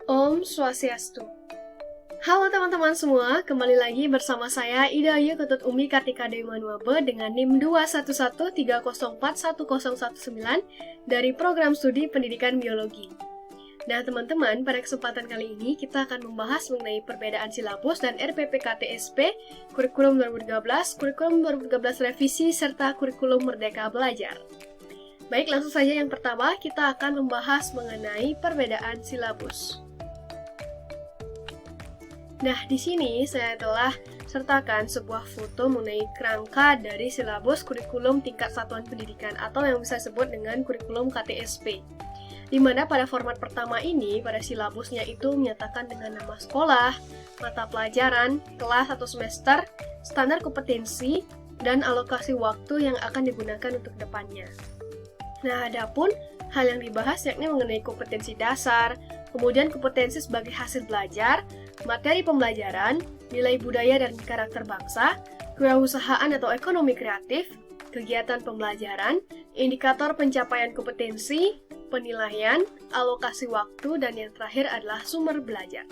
Om Swastiastu. Halo teman-teman semua, kembali lagi bersama saya Ida Ayu Ketut Umi Kartika Dewi Manuabe dengan NIM 21130410119 dari Program Studi Pendidikan Biologi. Nah teman-teman, pada kesempatan kali ini kita akan membahas mengenai perbedaan silabus dan RPP KTSP, Kurikulum 2013, Kurikulum 2013 Revisi, serta Kurikulum Merdeka Belajar. Baik, langsung saja yang pertama kita akan membahas mengenai perbedaan silabus. Nah, di sini saya telah sertakan sebuah foto mengenai kerangka dari silabus kurikulum tingkat satuan pendidikan atau yang bisa disebut dengan kurikulum KTSP. Di mana pada format pertama ini, pada silabusnya itu menyatakan dengan nama sekolah, mata pelajaran, kelas atau semester, standar kompetensi, dan alokasi waktu yang akan digunakan untuk depannya. Nah, adapun hal yang dibahas yakni mengenai kompetensi dasar, kemudian kompetensi sebagai hasil belajar, materi pembelajaran, nilai budaya dan karakter bangsa, kewirausahaan atau ekonomi kreatif, kegiatan pembelajaran, indikator pencapaian kompetensi, penilaian, alokasi waktu, dan yang terakhir adalah sumber belajar.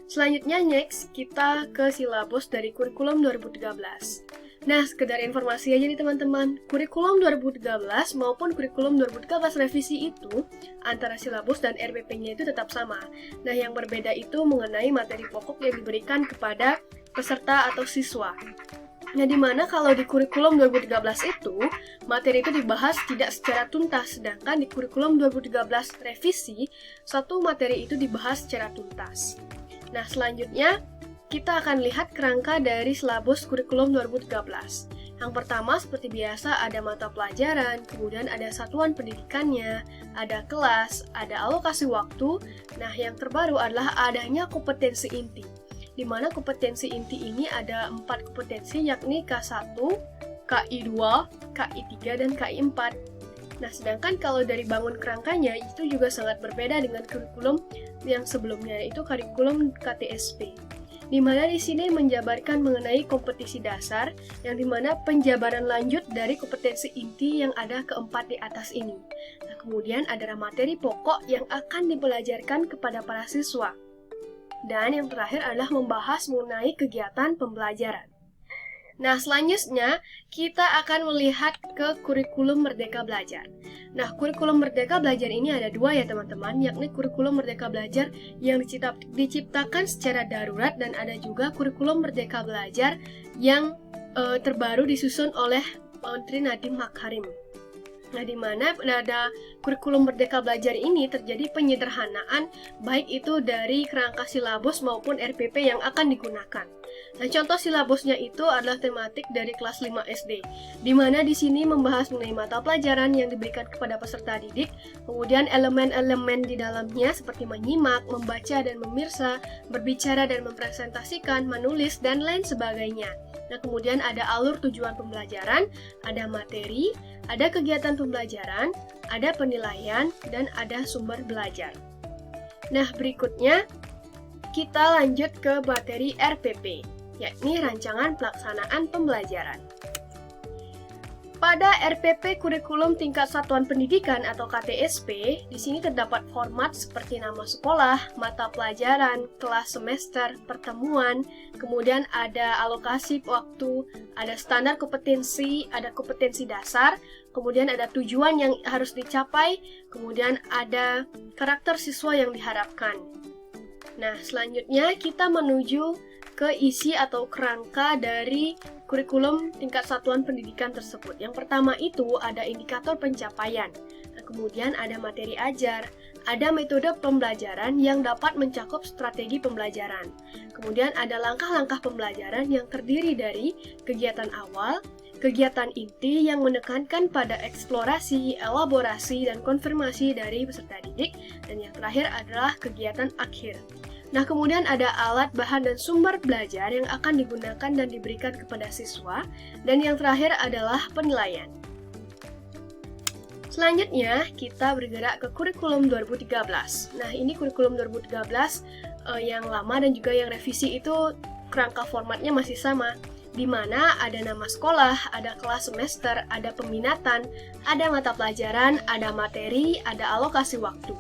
Selanjutnya, next, kita ke silabus dari kurikulum 2013. Nah, sekedar informasi aja nih teman-teman, kurikulum 2013 maupun kurikulum 2013 revisi itu antara silabus dan RPP-nya itu tetap sama. Nah, yang berbeda itu mengenai materi pokok yang diberikan kepada peserta atau siswa. Nah, dimana kalau di kurikulum 2013 itu, materi itu dibahas tidak secara tuntas, sedangkan di kurikulum 2013 revisi, satu materi itu dibahas secara tuntas. Nah, selanjutnya, kita akan lihat kerangka dari silabus kurikulum 2013. Yang pertama, seperti biasa, ada mata pelajaran, kemudian ada satuan pendidikannya, ada kelas, ada alokasi waktu. Nah, yang terbaru adalah adanya kompetensi inti, di mana kompetensi inti ini ada 4 kompetensi, yakni K1, KI2, KI3, dan KI4. Nah, sedangkan kalau dari bangun kerangkanya, itu juga sangat berbeda dengan kurikulum yang sebelumnya, yaitu kurikulum KTSP. Di mana di sini menjabarkan mengenai kompetisi dasar, yang dimana penjabaran lanjut dari kompetensi inti yang ada keempat di atas ini. Nah, kemudian ada materi pokok yang akan dipelajarkan kepada para siswa. Dan yang terakhir adalah membahas mengenai kegiatan pembelajaran. Nah, selanjutnya kita akan melihat ke kurikulum Merdeka Belajar. Nah, kurikulum Merdeka Belajar ini ada dua ya teman-teman, yakni kurikulum Merdeka Belajar yang diciptakan secara darurat dan ada juga kurikulum Merdeka Belajar yang terbaru disusun oleh Menteri Nadiem Makarim. Nah, di mana pada kurikulum Merdeka Belajar ini terjadi penyederhanaan baik itu dari kerangka silabus maupun RPP yang akan digunakan. Nah, contoh silabusnya itu adalah tematik dari kelas 5 SD, di mana di sini membahas mengenai mata pelajaran yang diberikan kepada peserta didik, kemudian elemen-elemen di dalamnya seperti menyimak, membaca dan memirsa, berbicara dan mempresentasikan, menulis, dan lain sebagainya. Nah, kemudian ada alur tujuan pembelajaran, ada materi, ada kegiatan pembelajaran, ada penilaian, dan ada sumber belajar. Nah, berikutnya kita lanjut ke materi RPP, yakni Rancangan Pelaksanaan Pembelajaran. Pada RPP Kurikulum Tingkat Satuan Pendidikan atau KTSP, di sini terdapat format seperti nama sekolah, mata pelajaran, kelas semester, pertemuan, kemudian ada alokasi waktu, ada standar kompetensi, ada kompetensi dasar, kemudian ada tujuan yang harus dicapai, kemudian ada karakter siswa yang diharapkan. Nah, selanjutnya kita menuju ke isi atau kerangka dari kurikulum tingkat satuan pendidikan tersebut. Yang pertama itu ada indikator pencapaian. Nah, kemudian ada materi ajar, ada metode pembelajaran yang dapat mencakup strategi pembelajaran. Kemudian ada langkah-langkah pembelajaran yang terdiri dari kegiatan awal, kegiatan inti yang menekankan pada eksplorasi, elaborasi, dan konfirmasi dari peserta didik, dan yang terakhir adalah kegiatan akhir. Nah, kemudian ada alat, bahan, dan sumber belajar yang akan digunakan dan diberikan kepada siswa, dan yang terakhir adalah penilaian. Selanjutnya, kita bergerak ke kurikulum 2013. Nah, ini kurikulum 2013 yang lama dan juga yang revisi itu kerangka formatnya masih sama, di mana ada nama sekolah, ada kelas semester, ada peminatan, ada mata pelajaran, ada materi, ada alokasi waktu.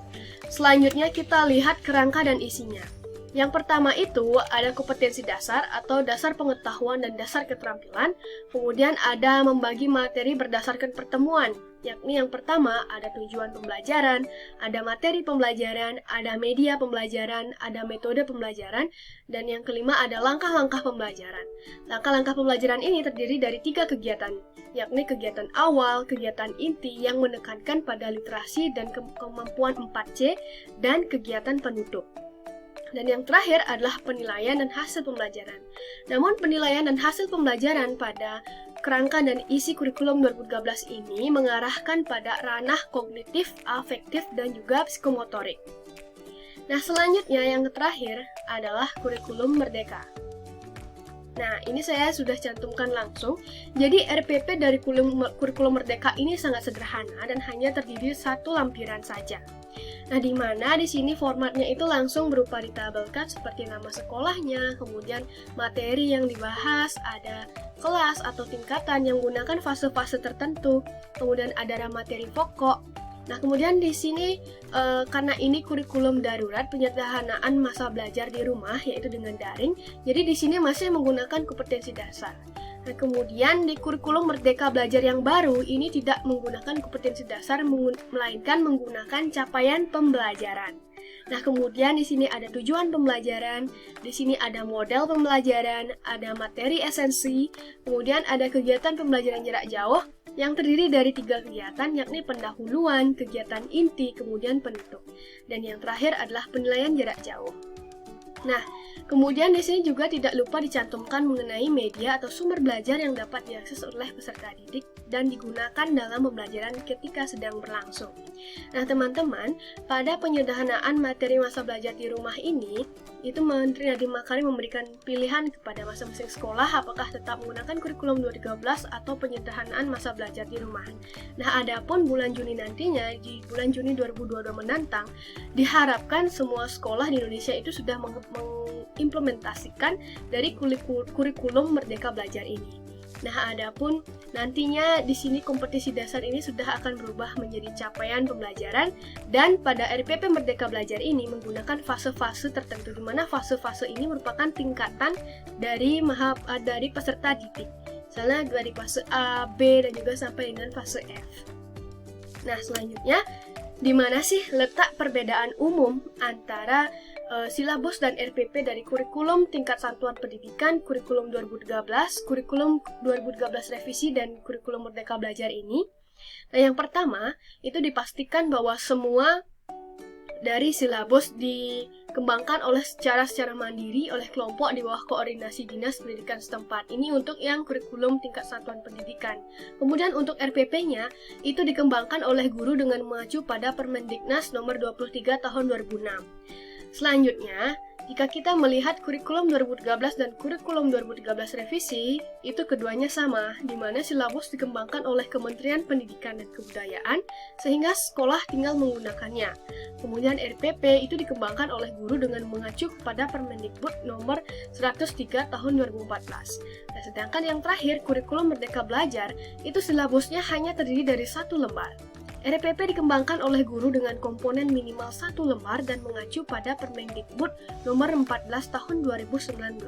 Selanjutnya kita lihat kerangka dan isinya. Yang pertama itu ada kompetensi dasar atau dasar pengetahuan dan dasar keterampilan. Kemudian ada membagi materi berdasarkan pertemuan, yakni yang pertama ada tujuan pembelajaran, ada materi pembelajaran, ada media pembelajaran, ada metode pembelajaran, dan yang kelima ada langkah-langkah pembelajaran. Langkah-langkah pembelajaran ini terdiri dari 3 kegiatan, yakni kegiatan awal, kegiatan inti yang menekankan pada literasi dan kemampuan 4C, dan kegiatan penutup. Dan yang terakhir adalah penilaian dan hasil pembelajaran. Namun penilaian dan hasil pembelajaran pada kerangka dan isi kurikulum 2013 ini mengarahkan pada ranah kognitif, afektif, dan juga psikomotorik. Nah, selanjutnya yang terakhir adalah kurikulum merdeka. Nah, ini saya sudah cantumkan langsung. Jadi RPP dari kurikulum merdeka ini sangat sederhana dan hanya terdiri 1 lampiran saja. Nah, di mana di sini formatnya itu langsung berupa ditabelkan seperti nama sekolahnya, kemudian materi yang dibahas, ada kelas atau tingkatan yang menggunakan fase-fase tertentu, kemudian ada materi pokok. Nah, kemudian di sini karena ini kurikulum darurat penyederhanaan masa belajar di rumah yaitu dengan daring, jadi di sini masih menggunakan kompetensi dasar. Nah, kemudian di kurikulum Merdeka Belajar yang baru ini tidak menggunakan kompetensi dasar melainkan menggunakan capaian pembelajaran. Nah, kemudian di sini ada tujuan pembelajaran, di sini ada model pembelajaran, ada materi esensi, kemudian ada kegiatan pembelajaran jarak jauh yang terdiri dari 3 kegiatan, yakni pendahuluan, kegiatan inti, kemudian penutup. Dan yang terakhir adalah penilaian jarak jauh. Nah, kemudian di sini juga tidak lupa dicantumkan mengenai media atau sumber belajar yang dapat diakses oleh peserta didik dan digunakan dalam pembelajaran ketika sedang berlangsung. Nah, teman-teman, pada penyederhanaan materi masa belajar di rumah ini, itu Menteri Nadiem Makarim memberikan pilihan kepada masing-masing sekolah apakah tetap menggunakan kurikulum 2013 atau penyederhanaan masa belajar di rumah. Nah, adapun bulan Juni nantinya, di bulan Juni 2022 mendatang, diharapkan semua sekolah di Indonesia itu sudah mengimplementasikan dari kurikulum Merdeka Belajar ini. Nah, adapun nantinya di sini kompetisi dasar ini sudah akan berubah menjadi capaian pembelajaran dan pada RPP Merdeka Belajar ini menggunakan fase-fase tertentu di mana fase-fase ini merupakan tingkatan dari peserta didik. Misalnya dari fase A, B dan juga sampai dengan fase F. Nah, selanjutnya di mana sih letak perbedaan umum antara silabus dan RPP dari kurikulum tingkat satuan pendidikan, kurikulum 2013, kurikulum 2013 revisi, dan kurikulum Merdeka Belajar ini? Nah, yang pertama, itu dipastikan bahwa semua dari silabus dikembangkan secara mandiri oleh kelompok di bawah koordinasi Dinas Pendidikan setempat. Ini untuk yang kurikulum tingkat satuan pendidikan. Kemudian untuk RPP-nya, itu dikembangkan oleh guru dengan mengacu pada Permendiknas nomor 23 tahun 2006. Selanjutnya, jika kita melihat kurikulum 2013 dan kurikulum 2013 revisi, itu keduanya sama, di mana silabus dikembangkan oleh Kementerian Pendidikan dan Kebudayaan, sehingga sekolah tinggal menggunakannya. Kemudian RPP itu dikembangkan oleh guru dengan mengacu kepada Permendikbud nomor 103 tahun 2014. Nah, sedangkan yang terakhir, kurikulum Merdeka Belajar, itu silabusnya hanya terdiri dari 1 lembar. RPP dikembangkan oleh guru dengan komponen minimal 1 lembar dan mengacu pada Permendikbud nomor 14 tahun 2019.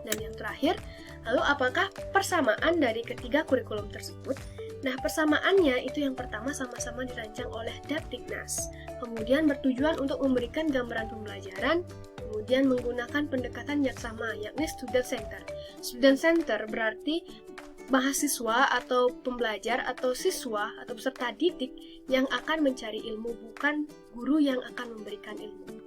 Dan yang terakhir, lalu apakah persamaan dari ketiga kurikulum tersebut? Nah, persamaannya itu yang pertama sama-sama dirancang oleh Depdiknas, kemudian bertujuan untuk memberikan gambaran pembelajaran, kemudian menggunakan pendekatan yang sama, yakni student center. Student center berarti mahasiswa atau pembelajar atau siswa atau peserta didik yang akan mencari ilmu, bukan guru yang akan memberikan ilmu.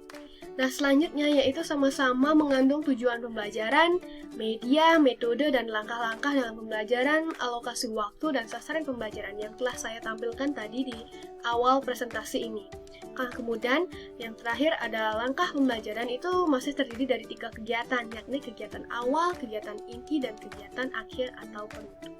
Nah, selanjutnya yaitu sama-sama mengandung tujuan pembelajaran, media, metode, dan langkah-langkah dalam pembelajaran, alokasi waktu, dan sasaran pembelajaran yang telah saya tampilkan tadi di awal presentasi ini. Nah, kemudian yang terakhir ada langkah pembelajaran itu masih terdiri dari 3 kegiatan, yakni kegiatan awal, kegiatan inti, dan kegiatan akhir atau penutup.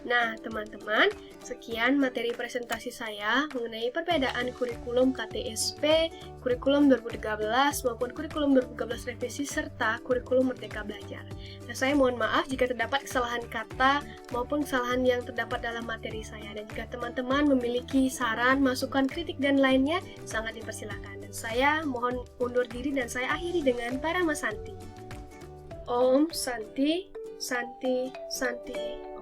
Nah, teman-teman, Sekian materi presentasi saya mengenai perbedaan kurikulum KTSP, kurikulum 2013 maupun kurikulum 2013 revisi serta kurikulum Merdeka Belajar. Nah, saya mohon maaf jika terdapat kesalahan kata maupun kesalahan yang terdapat dalam materi saya. Dan jika teman-teman memiliki saran, masukan, kritik, dan lainnya, sangat dipersilakan. Dan saya mohon undur diri dan saya akhiri dengan Parama Santi. Om Santi, Santi, Santi.